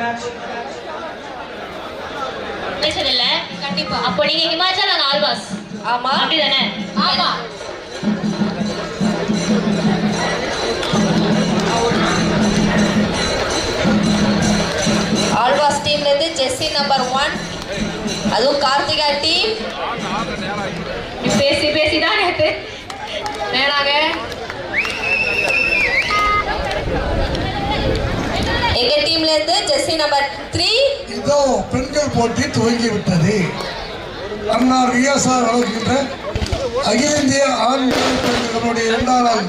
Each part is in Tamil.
match? இல்ல கண்டிப்பா. அப்போ நீங்க ஹிமாச்சல் நாங்க ஆல்வாஸ். ஆமா அப்படிதானே? ஆமா. ஆல்வாஸ் டீம்ல இருந்து ஜெஸ்ஸி நம்பர் 1 அதுவும் கார்த்திகா டீம். பேசி பேசி தான் நேத்து நேராக எங்க டீம்ல இருந்து ஜெஸ்ஸி நம்பர் 3. இதோ பெண்கள் போட்டி துவங்கி விட்டது. அண்ணா ரியாசார் வழங்குகின்ற அகில இந்திய ஆண் பெண்களுடைய 2வது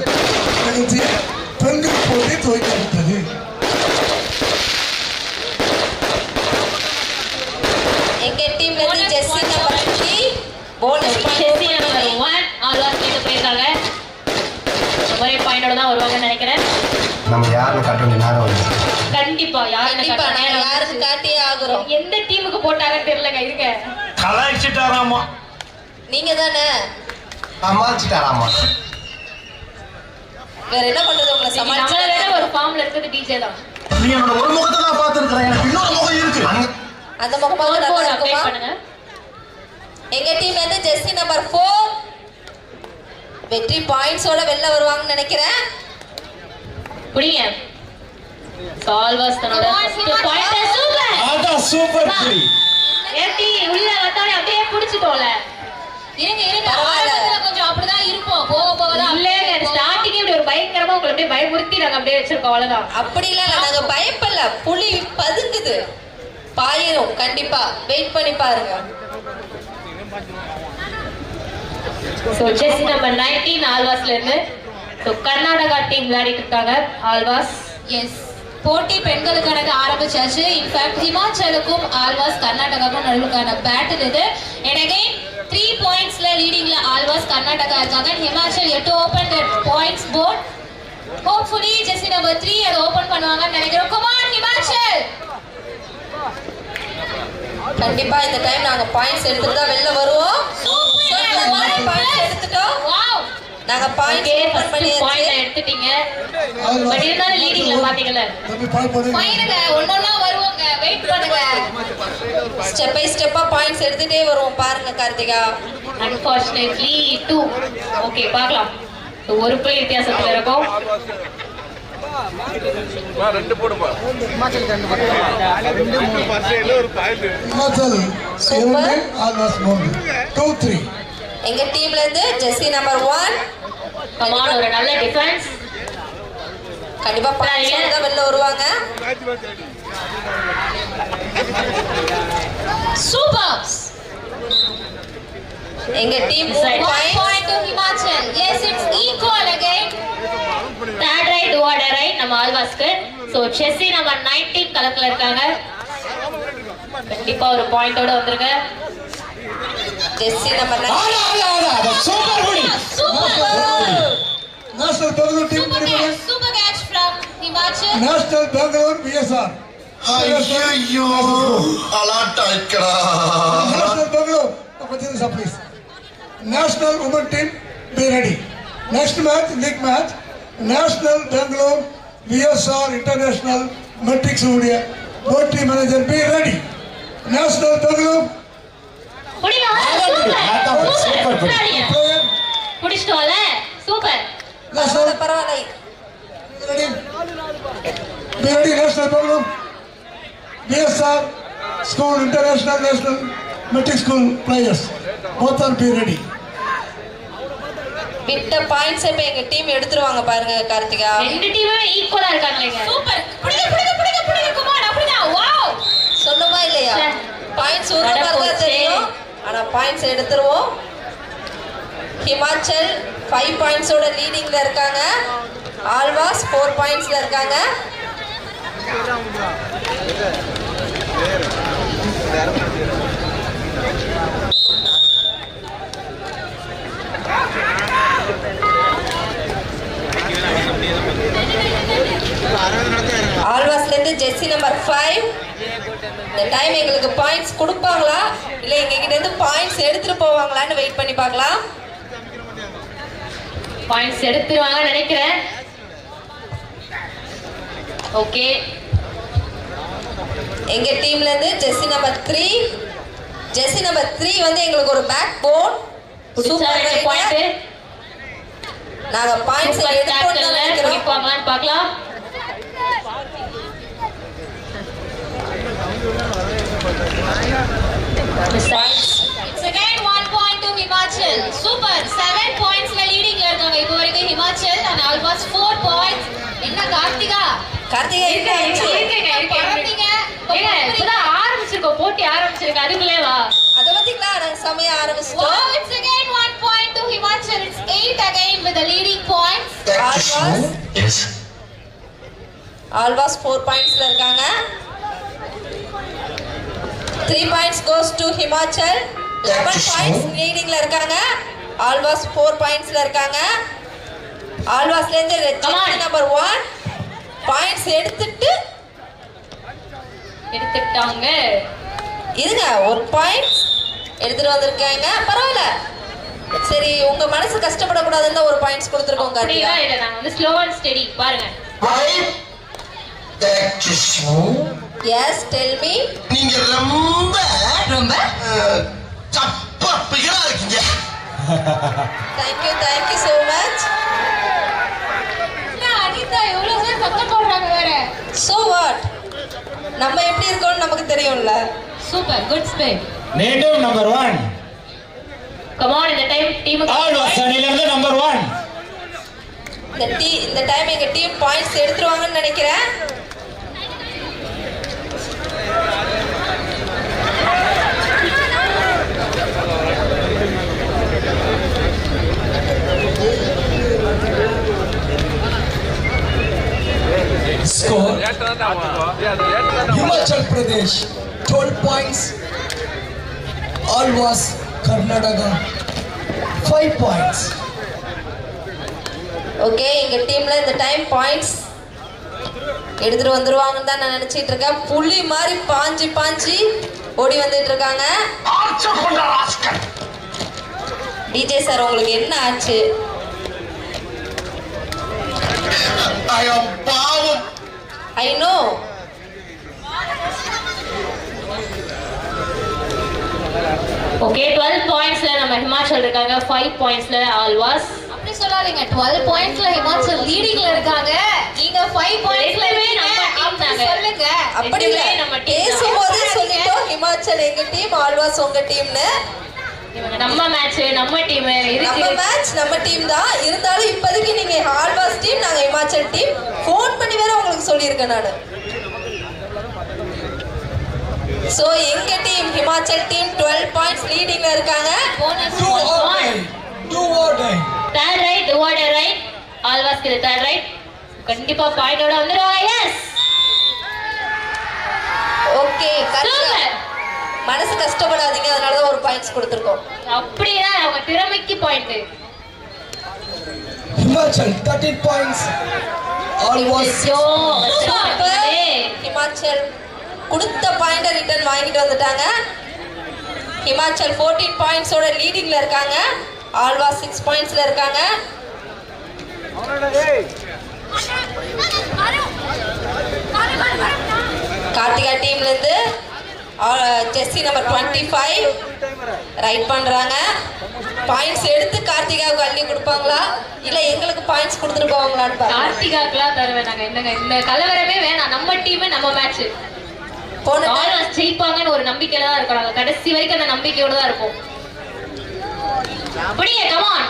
நிகழ்ச்சி பெண்கள் போட்டி துவங்கி விட்டது. எங்க டீம்ல இருந்து ஜெஸ்ஸி நம்பர் 3 போனஸ் ஜெஸ்ஸி நம்பர் 1 ஆல்வாஸ் கிட்ட போயிருக்காங்க. ஒரே பாயிண்டோட தான் வருவாங்கன்னு நினைக்கிறேன். நம்ம யாருன்னு காட்ட வேண்டிய நேரம் வருது. கண்டிப்பா யாருக்கு காட்டியே ஆகுறோம். எந்த டீமுக்கு போட்டாங்கன்னு தெரியலங்க. இருங்க கலாய்ச்சிட்டாராமா. நீங்க தானே சமாளிச்சிட்டாராமா. வேற என்ன பண்றது உங்களை சமாளிச்சு ஒரு ஃபார்ம்ல இருக்குது டிஜே தான். நீ என்னோட ஒரு முகத்தை தான் பார்த்திருக்கிறேன். எனக்கு இன்னொரு முகம் இருக்கு. அந்த முகமாக நல்லா இருக்குமா? பண்ணுங்க. எங்க டீம்ல இருந்து ஜெஸ்ஸி நம்பர் 4 வெற்றி பாயிண்ட்ஸோட வெளில வருவாங்கன்னு நினைக்கிறேன். புடிங்க. சால்வாஸ் தன்னோட ஃபர்ஸ்ட் பாயிண்ட். சூப்பர். ஆடா சூப்பர் புடி. ஏத்தி உள்ள வந்தானே அப்படியே புடிச்சிட்டோல. இருங்க ஆரம்பத்துல கொஞ்சம் அப்படிதான் இருப்போம். போக தான் இல்லங்க. ஸ்டார்டிங்கே இப்படி ஒரு பயங்கரமா உங்களை அப்படியே பயமுறுத்தி நாங்க அப்படியே வச்சிருக்கோம். அவ்வளவுதான். அப்படி இல்ல நாங்க பயப்படல. புலி பதுங்குது. பாயிரும் கண்டிப்பா. வெயிட் பண்ணி பாருங்க. சோ ஜெஸ்ஸி நம்பர் 19 ஆல்வாஸ்ல இருந்து சோ கர்நாடகா டீம் விளையாடிட்டு இருக்காங்க. ஆல்வாஸ் எஸ் போட்டி பெண்களுக்கான ஆரம்பிச்சாச்சு. இன்ஃபேக்ட் ஹிமாச்சலுக்கும் ஆல்வாஸ் கர்நாடகாவுக்கும் நடுவுக்கான பேட்டில் இது. and again 3 பாயிண்ட்ஸ்ல லீடிங்ல ஆல்வாஸ் கர்நாடகா இருக்காங்க. Himachal yet to open their points board. hopefully ஜெஸ்ஸி நம்பர் 3 அதை ஓபன் பண்ணுவாங்கன்னு நினைக்கிறோம். come on Himachal. கண்டிப்பா இந்த டைம் நாங்க பாயிண்ட்ஸ் எடுத்துட்டு தான் வெளில வருவோம். பாயிண்ட்ஸ் எடுத்துட்டோம். வாவ் நாங்க பாயிண்ட்ஸ் ஓபன் பண்ணியாச்சு. பாயிண்ட் எடுத்துட்டீங்க. பட் இருந்தாலும் லீடிங்ல பாத்தீங்கல. பாயிண்ட்ங்க ஒண்ணொண்ணா வருவோங்க. வெயிட் பண்ணுங்க. ஸ்டெப் பை ஸ்டெப்பா பாயிண்ட்ஸ் எடுத்துட்டே வருவோம். பாருங்க கார்த்திகா. unfortunately 2. ஓகே பார்க்கலாம். ஒரு புள்ளி வித்தியாசத்துல இருக்கும். ரெண்டு போடுப்பா. ஹிமாச்சல் 2 ஆல்வாஸ் 2 3. எங்க டீம்ல இருந்து ஜெஸ்ஸி நம்பர் 1 கமான் ஒரு நல்ல டிஃபென்ஸ். கண்டிப்பா பாயிண்ட்ஸ் தான் வெளில வருவாங்க. சூப்பர். எங்க team point to Himachal. Yes, it's equal again. Third right order right நம்ம ஆல்வாஸ்க்கு. சோ ஜெஸ்ஸி நம்பர் 19 கலக்கல இருக்காங்க. கண்டிப்பா ஒரு பாயிண்டோட வந்திருங்க. ஜெஸ்ஸி நம்பர் 9 சூப்பர் புடி. National Bengaluru team Super catch from Himachal. National Bengaluru PSR. ஐயோ அலாட்டாய்க்கடா. National Bengaluru opportunity please. National women team be ready. Next match league match National Bangalore VSR International Matrix Media board team manager be ready. National Bangalore புடிங்க. சூப்பர். புடிச்சிட்டோல. சூப்பர். பரவாயில்லை. ready. Be ready National Bangalore VSR School International National Matrix School players both are be ready. விட்ட பாயிண்ட்ஸ் இப்ப எங்க டீம் எடுத்துருவாங்க பாருங்க கார்த்திகா. ரெண்டு டீமும் ஈக்குவலா இருக்காங்களேங்க. சூப்பர். புடிங்க கமான் அப்படிதான். வாவ். சொல்லுமா இல்லையா? பாயிண்ட்ஸ் ஒரு மாதிரி தான் தெரியும். ஆனா பாயிண்ட்ஸ் எடுத்துருவோம். ஹிமாச்சல் 5 பாயிண்ட்ஸோட லீடிங்ல இருக்காங்க. ஆல்வாஸ் 4 பாயிண்ட்ஸ்ல இருக்காங்க. ஆல்வாஸ்ல இருந்து ஜெஸ்ஸி நம்பர் 5 இந்த டைம் எங்களுக்கு பாயிண்ட்ஸ் கொடுப்பாங்களா இல்ல எங்க கிட்ட இருந்து பாயிண்ட்ஸ் எடுத்துட்டு போவாங்களான்னு வெயிட் பண்ணி பார்க்கலாம். பாயிண்ட்ஸ் எடுத்துருவாங்க நினைக்கிறேன். ஓகே எங்க டீம்ல இருந்து ஜெர்சி நம்பர் 3 ஜெர்சி நம்பர் 3 வந்து எங்களுக்கு ஒரு பேக் போன் சூப்பர் பாயிண்ட் நாங்க பாயிண்ட்ஸ் எடுத்துட்டோம்னு நினைக்கிறோம் குடிப்பாங்களான்னு பார்க்கலாம் It's again 1 point to Himachal. Super. 7 points la leading la irukanga ipo varaiku Himachal and almost 4 points. Enna Karthika? Karthika இருங்க இப்பதான் ஆரம்பிச்சிருக்கோம் போட்டி ஆரம்பிச்சிருக்கு அதுக்குள்ளே வா அத பத்திங்களா நாங்க சமய ஆரம்பிச்சிட்டோம் Wow, it's again 1 point to Himachal. It's 8 again with the leading points. Yes Alvas 4 பாயிண்ட்ஸ்ல இருக்காங்க 3 points goes to Himachal 11 points leadingல இருக்காங்க ஆல்வாஸ் 4 pointsல இருக்காங்க ஆல்வாஸ்ல இருந்து ஜெர்சி நம்பர் 1 பாயிண்ட்ஸ் எடுத்துட்டாங்க இருங்க ஒரு பாயிண்ட்ஸ் எடுத்துட்டு வந்திருக்காங்க பரவாயில்ல சரி உங்க மனசு கஷ்டப்படக்கூடாதுன்னு ஒரு பாயிண்ட்ஸ் கொடுத்துருக்கோம் கார்த்திகா அப்படியே இல்ல நாங்க வந்து ஸ்லோ அண்ட் ஸ்டெடி பாருங்க எஸ் டெல் மீ நீங்க ரொம்ப ரொம்ப சப்பா பிகரா இருக்கீங்க thank you so much Anitha எவ்வளவு பேர் சத்தம் போடுறாங்க வேற so what நம்ம எப்படி இருக்கோம்னு நமக்கு தெரியும்ல super good spell native number 1 come on இந்த டைம் டீமுக்கு ஆல்வாஸ் அணில இருந்து நம்பர் 1 இந்த டைம் எங்க டீம் பாயிண்ட்ஸ் எடுத்துருவாங்கன்னு நினைக்கிறேன் Score Himachal Pradesh 12 points, Alvas Karnataka 5 points. Okay எங்க டீம்ல இந்த டைம் பாயிண்ட்ஸ் எடுத்துட்டு வந்துருவாங்கன்னு தான் நான் நினைச்சிட்டு இருக்கேன் புலி மாதிரி பாஞ்சி ஓடி வந்துட்டு இருக்காங்க டிஜே சார் உங்களுக்கு என்ன ஆச்சு பாவம் ஐ நோ ஓகே 12 பாயிண்ட்ஸ்ல நம்ம ஹிமாச்சல் இருக்காங்க 5 பாயிண்ட்ஸ்ல ஆல்வாஸ் அப்படி சொல்லாதீங்க 12 பாயிண்ட்ஸ்ல ஹிமாச்சல் லீடிங்ல இருக்காங்க நீங்க 5 பாயிண்ட்ஸ்ல நம்ம டீம் தாங்க சொல்லுங்க அப்படி இல்ல நம்ம டீம் பேசும்போது சொல்லிட்டோம் ஹிமாச்சல் எங்க டீம் ஆல்வாஸ் உங்க டீம்னு நம்ம மேட்ச் நம்ம டீம் நம்ம மேட்ச் நம்ம டீம் தான் இருந்தாலும் இப்போதைக்கு நீங்க ஆல்வாஸ் டீம் நாங்க ஹிமாச்சல் டீம் ஃபோன் பண்ணி வேற உங்களுக்கு சொல்லியிருக்கேன் நான் சோ எங்க டீம் ஹிமாச்சல் டீம் 12 பாயிண்ட்ஸ் லீடிங்ல இருக்காங்க Do or die. Third right do or die right ஆல்வாஸ்க்கு தேர்ட் ரைட் கண்டிப்பா பாயிண்டோட வந்துருவாங்க எஸ் ஓகே சூப்பர் மனசு கஷ்டப்படாதீங்க அதனால தான் ஒரு பாயிண்ட்ஸ் கொடுத்திருக்கோம் அப்படியே அவங்க திறமைக்கு point Himachal 13 points, Alvas Himachal கொடுத்த பாயிண்ட ரிட்டர்ன் வாங்கிட்டு வந்துட்டாங்க ஹிமாச்சல் 14 பாயிண்ட்ஸோட லீடிங்ல இருக்காங்க ஆல்வாஸ் 6 பாயிண்ட்ஸ்ல இருக்காங்க கார்த்திகா டீம்ல இருந்து ஜெர்சி நம்பர் 25 ரைட் பண்றாங்க பாயிண்ட்ஸ் எடுத்து கார்த்திகாவுக்கு அள்ளி கொடுப்பாங்களா இல்ல எங்களுக்கு பாயிண்ட்ஸ் கொடுத்துட்டு போவாங்களான்னு பாருங்க கார்த்திகாக்குலாம் தருவேன் நாங்க என்னங்க இந்த கலவரமே வேணாம் நம்ம டீம் நம்ம மேட்ச் போன ஆல்வாஸ் ஜெயிப்பாங்கன்னு ஒரு நம்பிக்கையில தான் இருக்கோம் நாங்க கடைசி வரைக்கும் அந்த நம்பிக்கையோட தான் இருப்போம் அப்படியே கமான்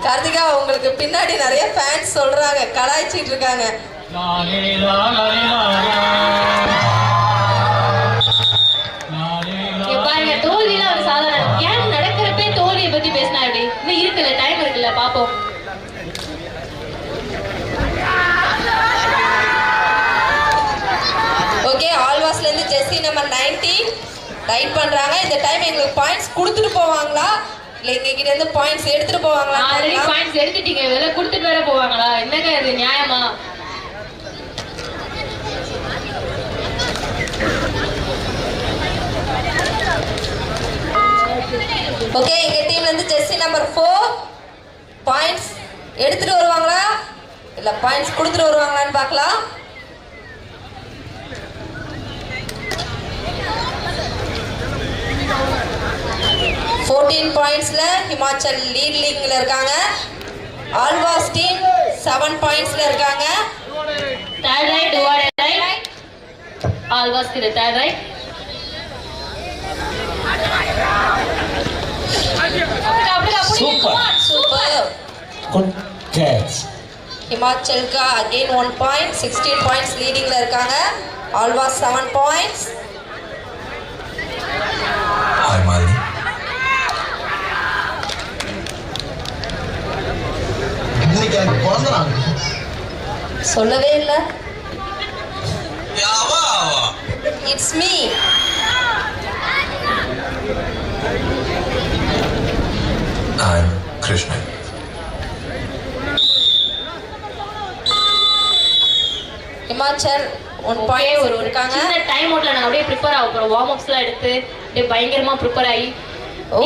கார்த்திகா உங்களுக்கு பின்னாடி நிறைய ஃபேன்ஸ் சொல்றாங்க கலாய்ச்சிட்டு இருக்காங்க பாருங்க தோல்வியில ஒரு சாதாரண கேம் நடக்கிறப்பே தோல்வியை பத்தி பேசினா அப்படி இன்னும் இருக்குல்ல டைம் இருக்குல்ல பாப்போம் ஓகே ஆல்வாஸ்ல இருந்து ஜெர்சி நம்பர் 19 ரைட் பண்றாங்க இந்த டைம் எங்களுக்கு பாயிண்ட்ஸ் கொடுத்துட்டு போவாங்களா இல்ல எங்க கிட்ட இருந்து பாயிண்ட்ஸ் எடுத்துட்டு போவாங்களா ஆல்ரெடி பாயிண்ட்ஸ் எடுத்துட்டீங்க இதெல்லாம் கொடுத்துட்டு வேற போவாங்களா என்னங்க இது நியாயமா ஓகே எங்க டீம்ல இருந்து ஜெர்சி நம்பர் 4 பாயிண்ட்ஸ் எடுத்துட்டு வருவாங்களா இல்ல பாயிண்ட்ஸ் கொடுத்துட்டு வருவாங்களான்னு பார்க்கலாம் 14 பாயிண்ட்ஸ்ல ஹிமாச்சல் லீடிங்ல இருக்காங்க. ஆல்வாஸ் டீம் 7 பாயிண்ட்ஸ்ல இருக்காங்க. Third right, do or right. Alvas to the third right. Super. Super. Good catch. ஹிமாச்சலுக்கு அகைன் 1 பாயிண்ட், 16 பாயிண்ட்ஸ் லீடிங்ல இருக்காங்க. ஆல்வாஸ் 7 பாயிண்ட்ஸ். ஹாய் மாலினி. இன்னைக்கு எனக்கு பிறந்தநாள். சொல்லவே இல்ல. யாவா it's me. I'm Krishnan. Himachal 1 point ஒரு இருக்காங்க. சின்ன டைம் அவுட்ல நாங்க அப்படியே ப்ரிப்பேர் ஆக போறோம். வார்ம் அப்ஸ்லாம் எடுத்து அப்படியே பயங்கரமா ப்ரிப்பேர் ஆகி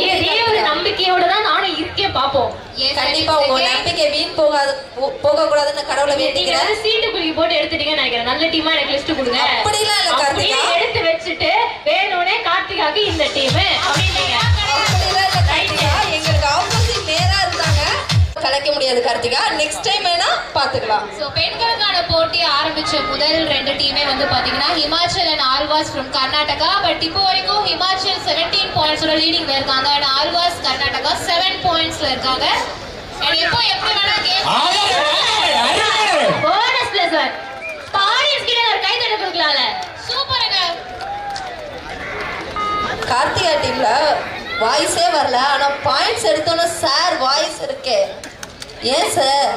இதே ஒரு நம்பிக்கையோட தான் நானும் இருக்கேன். பாப்போம். கண்டிப்பா உங்க நம்பிக்கை வீண் போக கூடாதுன்னு கடவுளை நீங்க வேண்டிக்கிறேன். வந்து சீட்டு குலுக்கி போட்டு எடுத்துட்டீங்கன்னு நினைக்கிறேன். நல்ல டீமா எனக்கு லிஸ்ட் கொடுங்க. அப்படிலாம் இல்ல அப்படியே கார்த்திகா. எடுத்து வச்சுட்டு வேணும்னே கார்த்திகாக்கு இந்த டீம் அப்படின்னீங்க. அப்படிலாம் இல்ல கார்த்திகா. எங்களுக்கு ஆப்போசிட் நேரா இருந்தாங்க. கலைக்க முடியாது கார்த்திகா. நெக்ஸ்ட் டைம் வேணா பாத்துக்கலாம். ஸோ பெண்களுக்கான போட்டி ஆரம்பிச்ச முதல் 2 டீமே வந்து பாத்தீங்கன்னா Himachal and always from Karnataka. But இப்போ வரைக்கும் ஹிமாச்சல் 17 பாயிண்ட்ஸோட லீடிங்ல இருக்காங்க அண்ட் ஆல்வாஸ் கர்நாடகா 7 பாயிண்ட்ஸ்ல இருக்காங்க. அண்ட் இப்போ எப்படி வேணா கேம் போனஸ் பிளஸ் 1 ஆடியன்ஸ் கிட்ட ஒரு கை தட்ட கொடுக்கலாம்ல. சூப்பருங்க. கார்த்திகா டீம்ல வாய்ஸே வரல. ஆனா பாயிண்ட்ஸ் எடுத்தோன்னு சார் வாய்ஸ் இருக்கு. ஏன் சார்?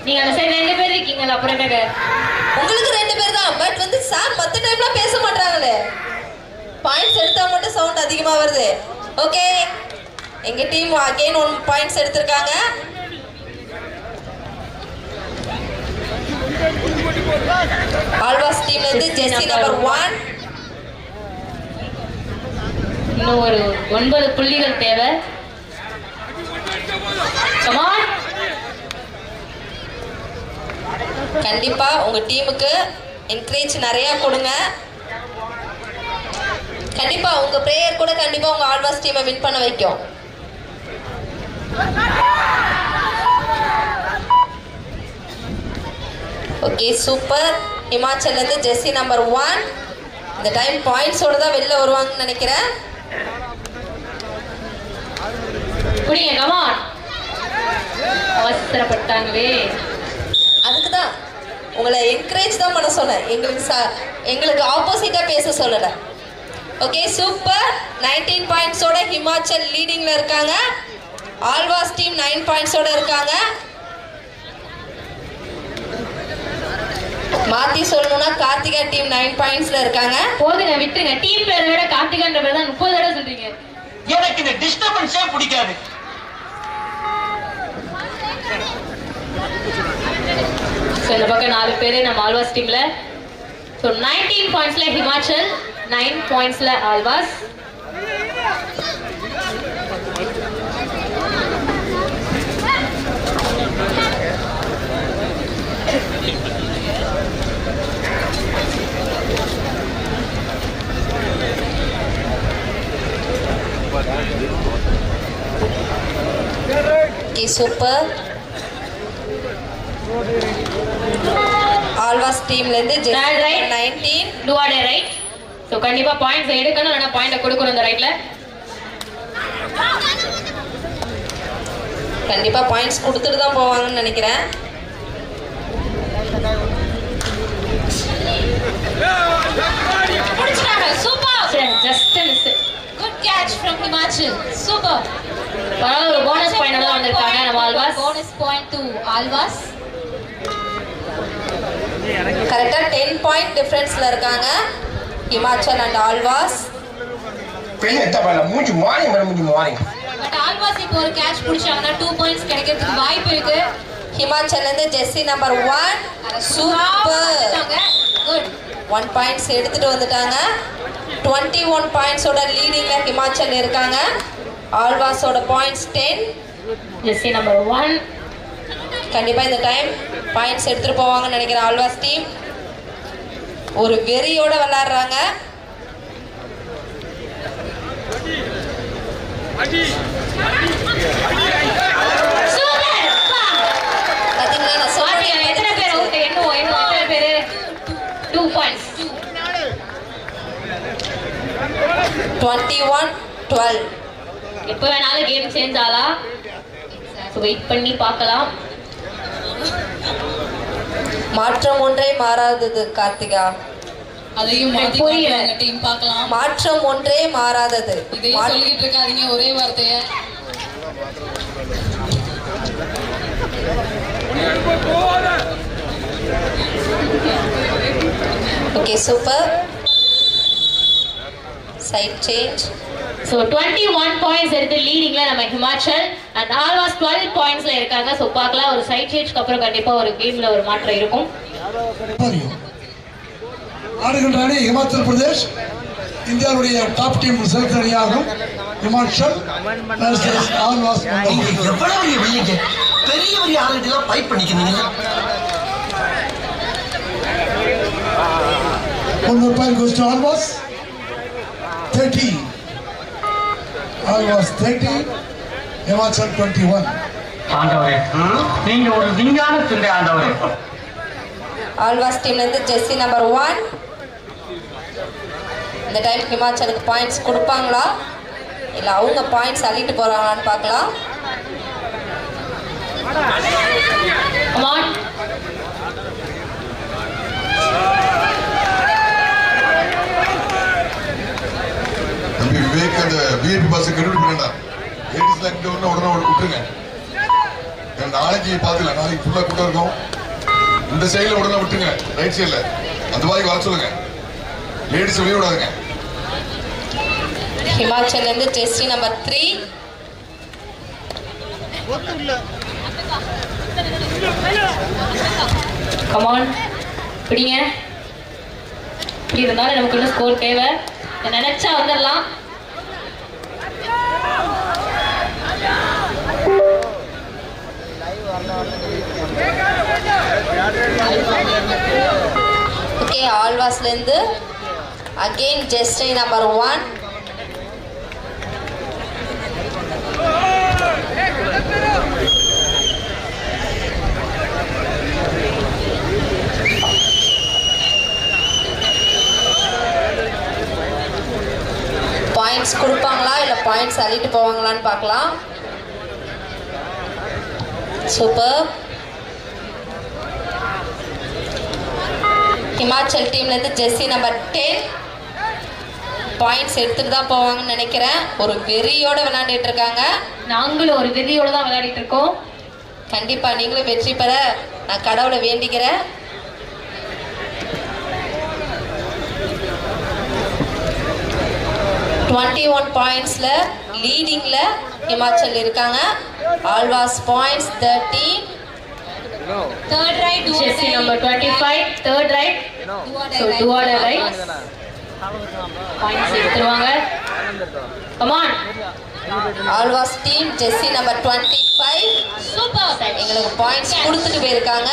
நீங்க அந்த சைடு 2 பேர் இருக்கீங்கல, அப்புறம் என்னங்க? உங்களுக்கு 2 பேர் தான். பட் வந்து சார் மத்த டைம்லாம் பேச மாட்டாங்களே. பாயிண்ட்ஸ் எடுத்தா மட்டும் சவுண்ட் அதிகமா வருது. ஓகே, எங்க டீம் அகைன் 1 பாயிண்ட்ஸ் எடுத்திருக்காங்க. ஆல்வாஸ் டீம்ல இருந்து ஜெஸ்ஸி நம்பர் 1. இன்னும் ஒரு 9 புள்ளிகள் தேவை. Come on. கண்டிப்பா உங்க டீமுக்கு என்கரேஜ் நிறைய கொடுங்க. கண்டிப்பா உங்க பிரேயர் கூட கண்டிப்பா உங்க ஆல்வாஸ் டீமை வின் பண்ண வைக்கும். Okay super. ஹிமாச்சல்ல இருந்து ஜெஸ்ஸி நம்பர் 1 இந்த டைம் பாயிண்ட்ஸோட தான் வெளில வருவாங்கன்னு நினைக்கிறேன். குடிங்க, come on. அவசரப்பட்டாங்களே. அதுக்கு தான் உங்களை என்கரேஜ் தான் பண்ண சொன்னேன். எங்களுக்கு ஆப்போசிட்டா பேச சொல்லல. Okay super. 19 பாயிண்ட்ஸோட ஹிமாச்சல் லீடிங்ல இருக்காங்க. ஆல்வாஸ் டீம் 9 பாயிண்ட்ஸோட இருக்காங்க. மாத்தி சொல்லணும்னா கார்த்திகா டீம் 9 பாயிண்ட்ஸ்ல இருக்காங்க. போதுங்க, விட்டுருங்க. டீம் பேரை விட கார்த்திகான்ற பேர் தான் 30 தடவை சொல்றீங்க. எனக்கு இந்த டிஸ்டர்பன்ஸே பிடிக்காது. ஸோ இந்த பக்கம் 4 பேர் நம்ம ஆல்வாஸ் டீம்ல. ஸோ 19 பாயிண்ட்ஸ்ல ஹிமாச்சல், 9 பாயிண்ட்ஸ்ல ஆல்வாஸ். Okay super. ஆல்வாஸ் டீம்ல இருந்து Third right. 19 Do or die right. So கண்டிப்பா பாயிண்ட்ஸ் எடுக்கணும், இல்லைன்னா பாயிண்ட கொடுக்கணும் இந்த ரைட்ல. கண்டிப்பா பாயிண்ட்ஸ் கொடுத்துட்டு தான் போவாங்கன்னு நினைக்கிறேன். முடிச்சிட்டாங்க. Super. Just miss. Good catch from Himachal. Super. பரவாயில்ல, ஒரு போனஸ் பாயிண்ட் தான் வந்திருக்காங்க நம்ம always. Bonus point to always. கரெக்டா 10 பாயிண்ட் டிஃபரன்ஸ்ல இருக்காங்க ஹிமாச்சல் அண்ட் ஆல்வாஸ். பெரிய தப்பால மூஞ்சி மாறி மூஞ்சி மாறி. பட் ஆல்வாஸ் இப்போ ஒரு கேட்ச் பிடிச்சாங்கன்னா 2 பாயிண்ட்ஸ் கிடைக்கிறதுக்கு வாய்ப்பு இருக்கு. ஹிமாச்சல்ல இருந்து ஜெஸ்ஸி நம்பர் 1 சூப்பர். குட். 1 பாயிண்ட்ஸ் எடுத்துட்டு வந்துட்டாங்க. 21 பாயிண்ட்ஸோட லீடிங்ல ஹிமாச்சல் இருக்காங்க. ஆல்வாஸோட பாயிண்ட்ஸ் 10. ஜெஸ்ஸி நம்பர் 1. கண்டிப்பா இந்த டைம் பாயிண்ட்ஸ் எடுத்துட்டு போவாங்கன்னு நினைக்கிறேன் ஆல்வாஸ் டீம். ஒரு வெறியோட விளையாடுறாங்க. சூப்பர் பா பாத்தீங்களா நான் பாத்தீங்களா சொன்னேன் எத்தனை பேர் அவுட் இன்னும் எத்தனை பேர் 2 பாயிண்ட்ஸ் 21-12 எப்போ வேணாலும் கேம் சேஞ்ச் ஆகலாம் ஸோ வெயிட் பண்ணி பார்க்கலாம் மாற்றம் ஒன்றே மாறாதது கார்த்திகா அதையும் மாத்தி புரியல. காட்டுவாங்க டீம் பார்க்கலாம். மாற்றம் ஒன்றே மாறாதது இதையும் சொல்லிக்கிட்டு இருக்காதீங்க ஒரே வார்த்தைய. Okay super side change so 21 points எடுத்து லீடிங்ல நம்ம ஹிமாச்சல் அண்ட் ஆல்வாஸ் 12 பாயிண்ட்ஸ்ல இருக்காங்க ஸோ பார்க்கலாம் ஒரு சைட் சேஞ்ச்க்கு அப்புறம் கண்டிப்பா ஒரு கேம்ல ஒரு மாற்றம் இருக்கும் ஆடுகின்ற அணி இமாச்சல் பிரதேஷ் இந்தியாவுடைய டாப் டீம் செலக்ட் அணியாகும் ஹிமாச்சல் ஆல்வாஸ் நீங்க எவ்வளவு வெளியே பெரிய பெரிய ஆளுகிட்ட ஃபைட் பண்ணிக்கிறீங்க. 1 point goes to Alvas. 30. Alvas 30. Himachal 21. ஆண்டவரே நீங்க ஒரு விஞ்ஞான சிந்தை ஆண்டவரே. ஆல்வாஸ் டீம்ல இருந்து ஜெர்சி நம்பர் 1 இந்த டைம் ஹிமாச்சலுக்கு பாயிண்ட்ஸ் கொடுப்பாங்களா இல்ல அவங்க பாயிண்ட்ஸ் அள்ளிட்டு போறாங்களான்னு பார்க்கலாம். Come on. தம்பி விவேக் அந்த விஐபி பஸ் கெடுபிடி வேண்டாம் லேடிஸ் லைக் உடனே விட்டுருங்க நாளைக்கு பார்த்துக்கலாம் நாளைக்கு ஃபுல்லாக கூட்டம் இருக்கும் இந்த சைடில் உடனே விட்டுருங்க ரைட் சைடில் அந்த மாதிரி வர சொல்லுங்க லேடிஸ் வெளியே விடாதுங்க ஹிமாச்சல்ல இருந்து ஜெர்சி நம்பர் 3 Come on. பிடிங்க இப்படி இருந்தாலும் நமக்கு இன்னும் ஸ்கோர் தேவை நினைச்சா வந்துடலாம் ஓகே ஆல்வாஸ்ல இருந்து அகைன் ஜெர்சி நம்பர் 1 பாயிண்ட்ஸ் கொடுப்பாங்களா இல்ல பாயிண்ட்ஸ் அள்ளிட்டு போவாங்களான்னு பார்க்கலாம். சூப்பர் ஹிமாச்சல் டீம்ல இருந்து ஜெர்சி நம்பர் 10 பாயிண்ட்ஸ் எடுத்துட்டு தான் போவாங்கன்னு நினைக்கிறேன். ஒரு வெறியோட விளையாண்டுட்டு இருக்காங்க. நாங்களும் ஒரு விதியோட தான் விளையாடிட்டு இருக்கோம். கண்டிப்பா நீங்களும் வெற்றி பெற நான் கடவுளை வேண்டிக்கிறேன். பாயிண்ட்ஸ்ல லீடிங்ல ஹிமாச்சல் இருக்காங்க. Alvas points 13. Third right, do or Jersey die. number 25 third right so do or die right points எடுத்துருவாங்க. Come on. Alvas team jersey number 25 Super. எங்களுக்கு பாயிண்ட்ஸ் கொடுத்துட்டு போயிருக்காங்க.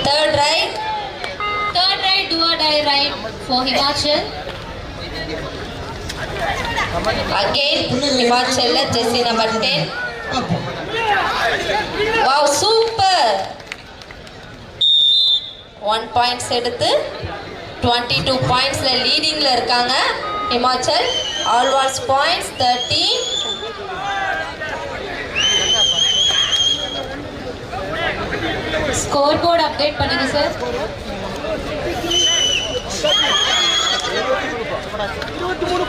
Third right Third right, do or die right for Himachal. Again ஹிமாச்சல்ல jersey number 10. Wow super 1 points எடுத்து 22 பாயிண்ட்ஸ்ல லீடிங்ல இருக்காங்க Himachal. Alvas points 30. Scoreboard update பண்ணுங்க சார்.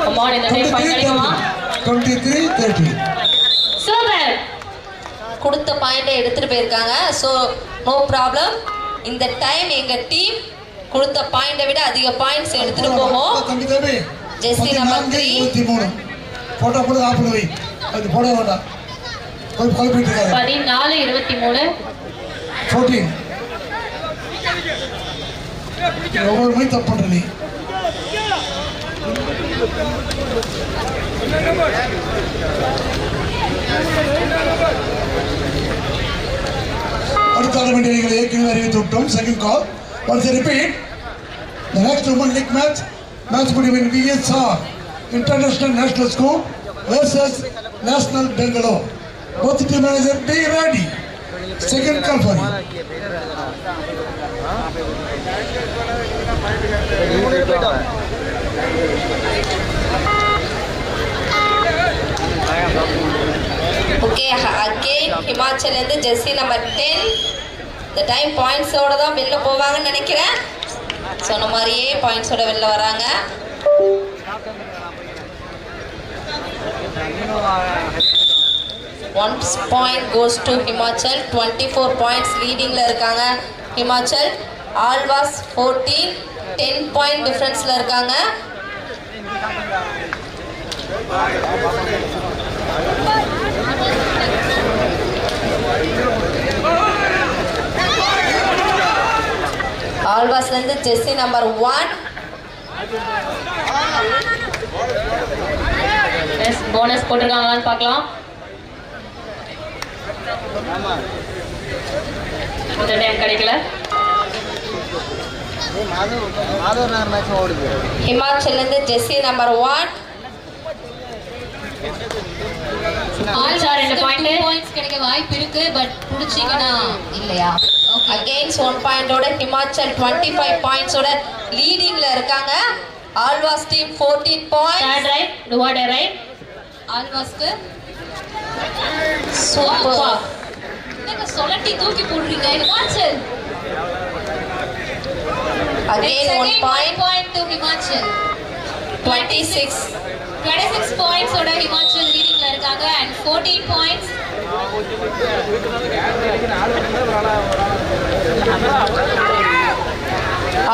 Come on இந்த டைம் பாயிண்ட் கிடைக்குமா 23-30. சூப்பர் கொடுத்த பாயிண்டை எடுத்துட்டு போயிருக்காங்க. So no problem. இந்த டைம் எங்க டீம் கொடுத்த பாயிண்டை விட அதிக பாயிண்ட்ஸ் எடுத்துட்டு போவோம். தம்பி தம்பி ஜெர்சி நம்பர் 3 23 போட்டோ போட்டு ஆஃப் பண்ணி வை அது போட வேண்டாம் குழப்பிட்டு இருக்காரு 14-23 14 ஒவ்வொரு மணி தப்பு பண்ற நீ அடுத்த ஆட வேண்டிய அணிகளை ஏற்கனவே அறிவித்து விட்டோம். Second call once repeat the next women league match match between VSR International National School versus National Bangalore. Both team managers be ready. Second call for you. Okay, again Himachal இருந்து ஜெர்சி நம்பர் 10. இந்த டைம் பாயிண்ட்ஸோட தான் வெளில போவாங்கன்னு நினைக்கிறேன். சொன்ன மாதிரியே பாயிண்ட்ஸோட வெளில வராங்க. One point goes to Himachal. 24 points leadingல இருக்காங்க ஹிமாச்சல். ஆல்வாஸ் 14, 10 point differenceல இருக்காங்க. ஆல்வாஸ்ல இருந்து ஜெர்சி நம்பர் 1. போனஸ் போட்டிருக்காங்களான்னு பார்க்கலாம். இந்த டைம் கிடைக்கல. ஹிமாச்சல் இருந்து ஜெர்சி நம்பர் 1. ரெண்டு பாயிண்ட் பாயிண்ட்ஸ் கிடைக்க வாய்ப்பு இருக்கு, பட் புடிச்சீங்கன்னா இல்லையா? அகைன்ஸ் 1 பாயிண்டோட ஹிமாச்சல் 25 பாயிண்ட்ஸோட லீடிங்ல இருக்காங்க. Alvas team 14 points. ரைட் டுவாட் ரைட். ஆல்வாஸ்க்கு சூப்பர். நீங்க சொல்லட்டி தூக்கி போடுறீங்க Himachal. Again 1 point to Himachal. 26 points ஓட ஹிமாச்சல் லீடிங்ல இருக்காங்க and 14 points.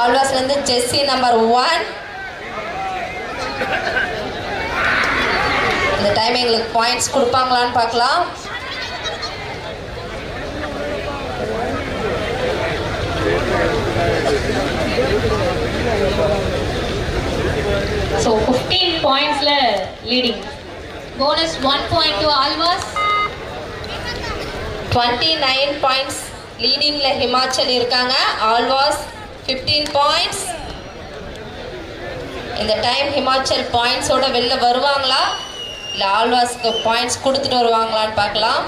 ஆல்வாஸ்ல இருந்து ஜெர்சி நம்பர் 1. இந்த டைம் எங்களுக்கு பாயிண்ட்ஸ் கொடுப்பாங்களான்னு பார்க்கலாம். So 15 pointsல leading. Bonus 1 point to Alvas. 29 points லீடிங்ல Himachal இருக்காங்க. Always 15 points. இந்த டைம் ஹிமாச்சல் பாயிண்ட்ஸோட வெளில வருவாங்களா இல்ல ஆல்வாஸ்க்கு பாயிண்ட்ஸ் கொடுத்துட்டு வருவாங்களான்னு பார்க்கலாம்.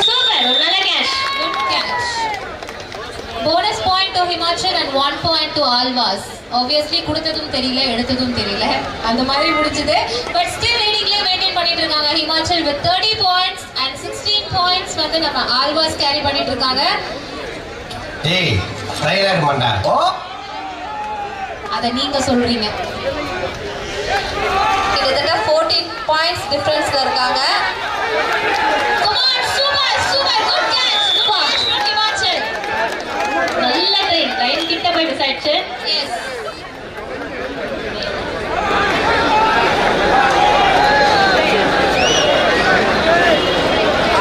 சூப்பர், ஒரு நல்ல catch. Good catch. Bonus point to Himachal and 1 point to Alvas. Obviously கொடுத்ததும் தெரியல எடுத்ததும் தெரியல அந்த மாதிரி முடிஞ்சது. But still leadingல மெயின்டைன் பண்ணிட்டு இருக்காங்க Himachal with 30 points and 16 points வந்து நம்ம ஆல்வாஸ் கேரி பண்ணிட்டு இருக்காங்க. ஏய் ட்ரைலர் மண்டா. அத நீங்க சொல்றீங்க. கிட்டத்தட்ட 14 பாயிண்ட்ஸ் டிஃபரன்ஸ்ல இருக்காங்க. Come on, super good catch. Good catch from Himachal. நல்ல லைன் கிட்ட போய் டிசைட்ஸ். Yes.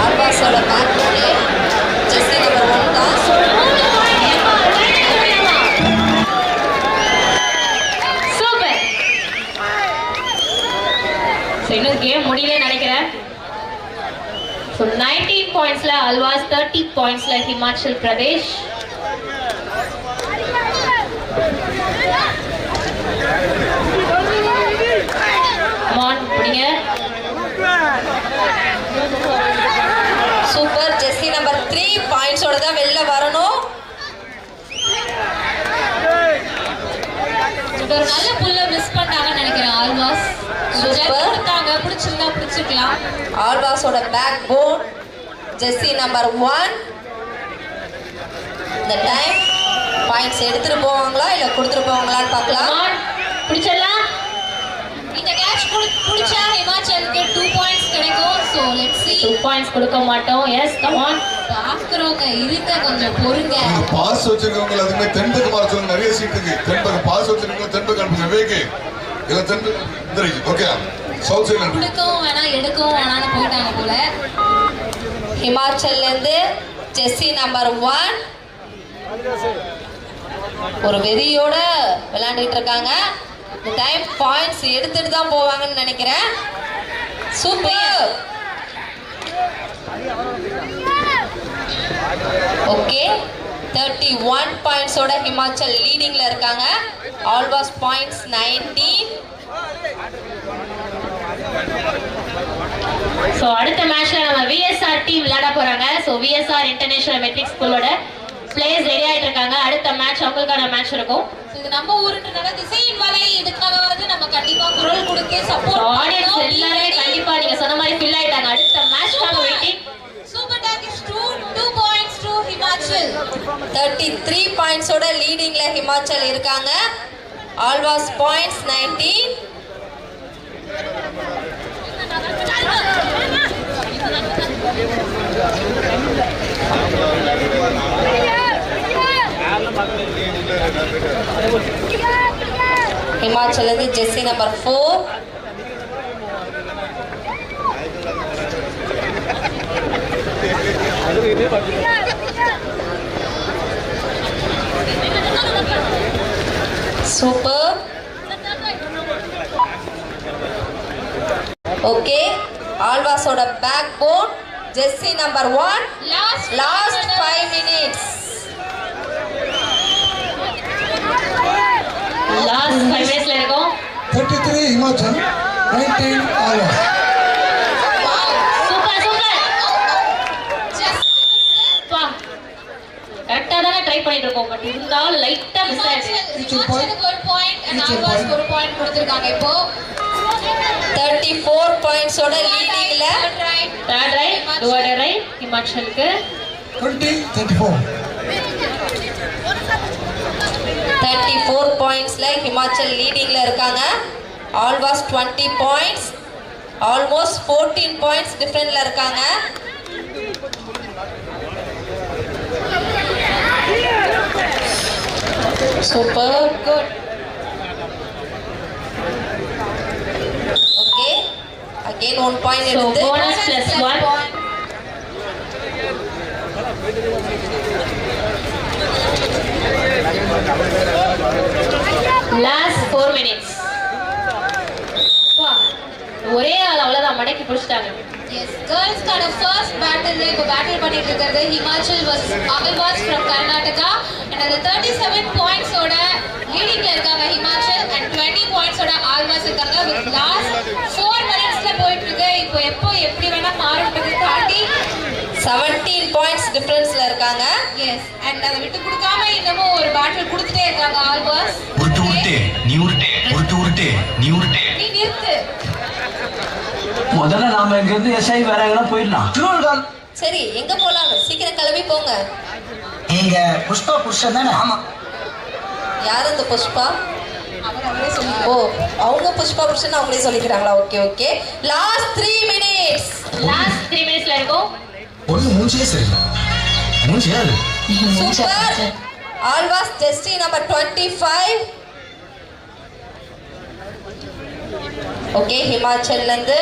ஆல்வாஸோட பேக் போலே ஜெர்சி நம்பர் 1 தான். சூப்பர். இன்னும் கேம் முடியல நினைக்கிறேன். So 19 pointsல ஆல்வாஸ், 30 pointsல ஹிமாச்சல் பிரதேஷ். Come on, பிடிங்க. சூப்பர். ஜெர்சி நம்பர் 3 பாயிண்ட்ஸோட தான் வெளில வரணும். ஒரு நல்ல புல்ல மிஸ் பண்ணாங்கன்னு நினைக்கிறேன் ஆல்வாஸ். Super. கொடுத்தாங்க, பிடிச்சிருந்தா பிடிச்சிக்கலாம். ஆல்வாஸோட பேக் போன் ஜெர்சி நம்பர் 1. இந்த டைம் பாயிண்ட்ஸ் எடுத்துட்டு போவாங்களா இல்ல கொடுத்துட்டு போவாங்களான்னு பார்க்கலாம். Come on, பிடிச்சிடலாம். இந்த கேட்ச் பிடிச்சா ஹிமாச்சலுக்கு 2 points கிடைக்கும். So let's see. 2 points கொடுக்க மாட்டோம். Yes, come on. பாக்குறவங்க இருக்க கொஞ்சம் பொறுங்க. நீங்க பாஸ் வச்சிருக்கவங்க அதுமே தென்பக்கு மாற சொல்லுங்க. நிறைய சீட் இருக்கு. தென்பக்கு பாஸ் வச்சிருக்கவங்க தென்பக்கு அனுப்புங்க. வேகே இல்ல தென்பக்கு இந்திரஜி. ஓகே, சவுத் சைடுல அனுப்புங்க. கொடுக்கவும் வேணாம் எடுக்கவும் வேணாம்னு போயிட்டாங்க போல. ஹிமாச்சல்ல இருந்து ஜெர்சி நம்பர் 1 ஒரு வெறியோட விளையாண்டுட்டு இருக்காங்க. இந்த டைம் பாயிண்ட்ஸ் எடுத்துட்டு தான் போவாங்கன்னு நினைக்கிறேன். சூப்பர். ஓகே, 31 பாயிண்ட்ஸோட ஹிமாச்சல் லீடிங்ல இருக்காங்க. ஆல்வாஸ் பாயிண்ட்ஸ் 19. சோ அடுத்த மேட்ச்ல நம்ம விஎஸ்ஆர் டீம் விளையாட போறாங்க. சோ விஎஸ்ஆர் இன்டர்நேஷனல் மெட்ரிக் ஸ்கூலோட பிளேயர்ஸ் ரெடி ஆயிட்டு இருக்காங்க. அடுத்த மேட்ச் அவங்களுக்கான மேட்ச் இருக்கும். இது நம்ம ஊருன்றனால திசையின் வலை இதுக்காக வந்து நம்ம கண்டிப்பா குரல் கொடுத்து சப்போர்ட் ஆடியன்ஸ் எல்லாரும் கண்டிப்பா நீங்க சொன்ன மாதிரி ஃபில் ஆயிட்டாங்க. அடுத்த மேட்ச்க்காக waiting. Super tackles 2 points to Himachal. 33 பாயிண்ட்ஸோட லீடிங்ல ஹிமாச்சல் இருக்காங்க. ஆல்வாஸ் பாயிண்ட்ஸ் 19. ஹிமாச்சல் இருந்து ஜெஸ்ஸி நம்பர் 4. சூப்பர். ஓகே, ஆல்வாஸோட பேக் போன் ஜெஸ்ஸி நம்பர் 1. Last 5 minutes. லாஸ்ட் 5 மினிட்ஸ்ல இருக்கும். 33 Himachal, 19 Alvas. Super super. வா. கரெக்ட்டா தான ட்ரை பண்ணிட்டு இருக்கோம். பட் இருந்தாலும் லைட்டா மிஸ் ஆயிடுச்சு. ஹிமாச்சலுக்கு ஒரு பாயிண்ட் and ஆல்வாஸ்க்கு ஒரு பாயிண்ட் கொடுத்திருக்காங்க. இப்போ 34 பாயிண்ட்ஸோட லீடிங்ல தேர்ட் ரைட் டுவர்ட் ரைட் ஹிமாச்சலுக்கு 20-34. 34 பாயிண்ட்ஸ்ல ஹிமாச்சல் லீடிங்ல இருக்காங்க. ஆல்வாஸ் 20 பாயிண்ட்ஸ், ஆல்மோஸ்ட் 14 பாயிண்ட்ஸ் டிஃபரன்ட்ல இருக்காங்க. Super good. Okay, again 1 point So எடுத்து bonus plus 1. Last 4 minutes. வா. ஒரே ஆள் அவ்வளவுதான் மடக்கி பிடிச்சிட்டாங்க. எஸ் கேர்ள்ஸ்க்கான ஃபர்ஸ்ட் பேட்டில் இப்போ பேட்டில் பண்ணிட்டு இருக்கிறது Himachal vs always from Karnataka. and அந்த 37 பாயிண்ட்ஸோட லீடிங்ல இருக்காங்க ஹிமாச்சல் and 20 பாயிண்ட்ஸோட ஆல்வாஸ் இருக்காங்க. with last 4 minutesல போயிட்டு இருக்கு. இப்போ எப்போ எப்படி வேணா மாறும்ன்றது தாண்டி 17 பாயிண்ட்ஸ் டிஃபரன்ஸ்ல இருக்காங்க. எஸ் and அதை விட்டு கொடுக்காம இன்னமும் ஒரு பேட்டில் கொடுத்துட்டே இருக்காங்க ஆல்வாஸ். உருட்டு உருட்டு நீ உருட்டு உருட்டு உருட்டு நீ உருட்டு. நீ நிறுத்து. முதல்ல நாம இங்க இருந்து எஸ்ஐ வேற எங்கன்னா போயிடலாம். சரி, எங்க போலாம்? சீக்கிரம் கிளம்பி போங்க. நீங்க புஷ்பா புருஷன் தானே? ஆமா. யார் அந்த புஷ்பா? அவரே சொல்லி ஓ, அவங்க புஷ்பா புருஷன் அவங்களே சொல்லிக்கிறாங்களா? Okay okay. Last 3 minutes. Last 3 மினிட்ஸ்ல இருக்கும். ஒண்ணு மூஞ்சியே சரியில்லை. மூஞ்சி யாரு? சூப்பர். ஆல்வாஸ் ஜெஸ்டி நம்பர் 25. ஓகே, ஹிமாச்சல்ல இருந்து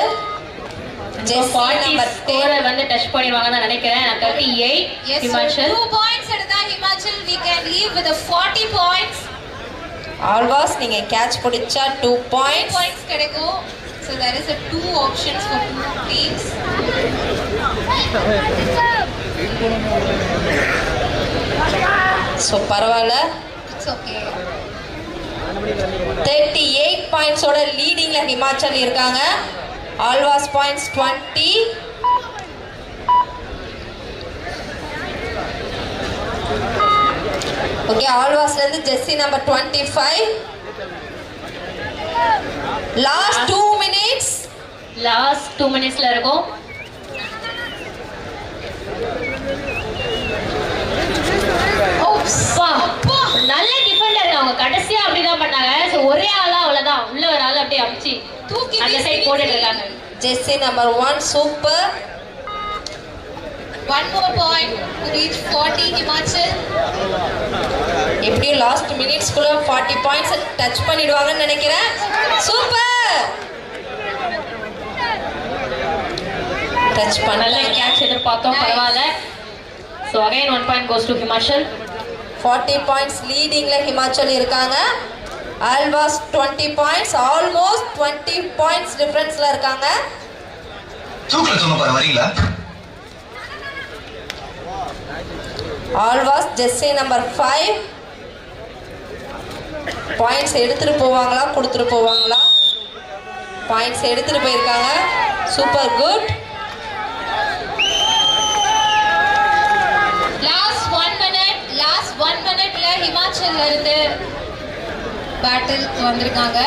ஜெஸ்டி 40 நம்பர் ஸ்கோரை 10. வந்து டச் பண்ணிடுவாங்கன்னு நினைக்கிறேன். 38 Yes, ஹிமாச்சல். 2 points எடுத்தா Himachal we can leave with a 40 points. Always நீங்க கேட்ச் பிடிச்சா 2 points. Points கிடைக்கும். So there is a 2 options for 2 teams. So பரவாயில்ல. It's okay. 38 பாயிண்ட்ஸோட லீடிங்ல ஹிமாச்சல் இருக்காங்க. ஆல்வாஸ் பாயிண்ட்ஸ் 20. ஓகே, ஆல்வாஸ்ல இருந்து ஜெஸ்ஸி நம்பர் 25. Last 2 minutes. லாஸ்ட் 2 மினிட்ஸ்ல இருக்கும். வா. நல்ல டிஃபெண்டர் அவங்க கடைசியா அப்படிதான் பண்ணாங்க. சோ ஒரே ஆளா அவ்வளவுதான் உள்ள ஒரு ஆள் அப்படியே அமிச்சி தூக்கி அந்த சைடு போட்டுட்டு இருக்காங்க. ஜெஸ்ஸி number 1 super. One more point to reach 40 Himachal. எப்படியும் லாஸ்ட் மினிட்ஸ்க்குள்ள 40 பாயிண்ட்ஸ் டச் பண்ணிடுவாங்கன்னு நினைக்கிறேன். சூப்பர். டச் நல்ல பண்ணல. கேட்ச் எதிர்பார்த்தோம், பரவாயில்ல. So again 1 point goes to Himachal. 40 points லீடிங்ல ஹிமாச்சல் இருக்காங்க. ஆல்வாஸ் 20 பாயிண்ட்ஸ், ஆல்மோஸ்ட் 20 பாயிண்ட்ஸ் டிஃபரன்ஸ்ல இருக்காங்க. தூக்கல தூங்க போற வரீங்களா? ஆல்வாஸ் ஜெர்சி நம்பர் 5 பாயிண்ட்ஸ் எடுத்துட்டு போவாங்களா கொடுத்துட்டு போவாங்களா? பாயிண்ட்ஸ் எடுத்துட்டு போயிருக்காங்க. Super good. லாஸ்ட் 1 மினிட்ல ஹிமாச்சல்ல இருந்து பேட்டில் வந்திருக்காங்க.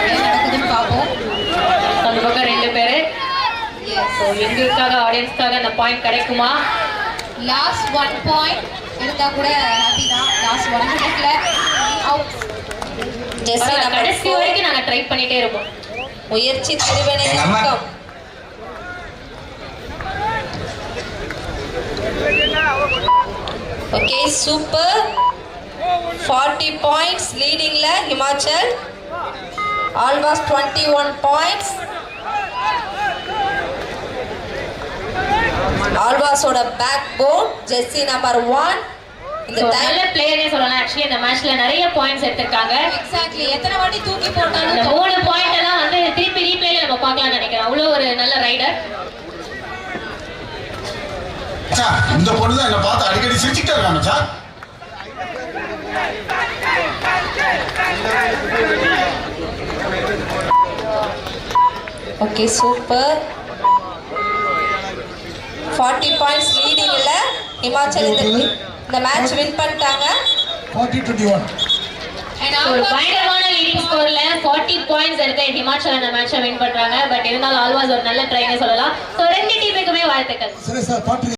என்ன நடக்குதுன்னு பார்ப்போம். அந்த பக்கம் 2 பேரு. ஸோ எங்களுக்காக ஆடியன்ஸ்க்காக அந்த பாயிண்ட் கிடைக்குமா? லாஸ்ட் 1 பாயிண்ட் எடுத்தா கூட ஹாப்பி தான். லாஸ்ட் 1 மினிட்ல அவுட். ஜெர்சி நம்பர் கடைசி வரைக்கும் நாங்க ட்ரை பண்ணிட்டே இருப்போம். முயற்சி திருவினை நோக்கம். Okay super. 40 பாயிண்ட்ஸ் லீடிங்ல ஹிமாச்சல். ஆல்வாஸ் 21 பாயிண்ட்ஸ். ஆல்வாஸோட பேக் போன் ஜெர்சி நம்பர் 1. இந்த நல்ல பிளேயர்னே சொல்லலாம். ஆக்சுவலி இந்த மேட்ச்ல நிறைய பாயிண்ட்ஸ் எடுத்திருக்காங்க. எக்ஸாக்ட்லி எத்தனை வாட்டி தூக்கி போட்டாலும் இந்த 3 பாயிண்ட் எல்லாம் வந்து திருப்பி ரீப்ளேல நம்ம பார்க்கலாம்னு நினைக்கிறேன். அவ்வளோ ஒரு நல்ல ரைடர். இந்த பொண்ணு தான் என்ன பார்த்து அடிக்கடி சிரிச்சுட்டே இருக்காங்க சார். Okay super. 40 பாயிண்ட்ஸ் லீடிங்ல ஹிமாச்சல் இந்த மேட்ச் வின் பண்ணிட்டாங்க. 40-21. ஒரு பயங்கரமான லீடிங் ஸ்கோர்ல 40 பாயிண்ட்ஸ் எடுத்த ஹிமாச்சல் அந்த மேட்சை வின் பண்றாங்க. பட் இருந்தாலும் ஆல்வாஸ் ஒரு நல்ல ட்ரைனே சொல்லலாம். ஸோ 2 டீமுக்குமே வாழ்த்துக்கள். சரி சார், 40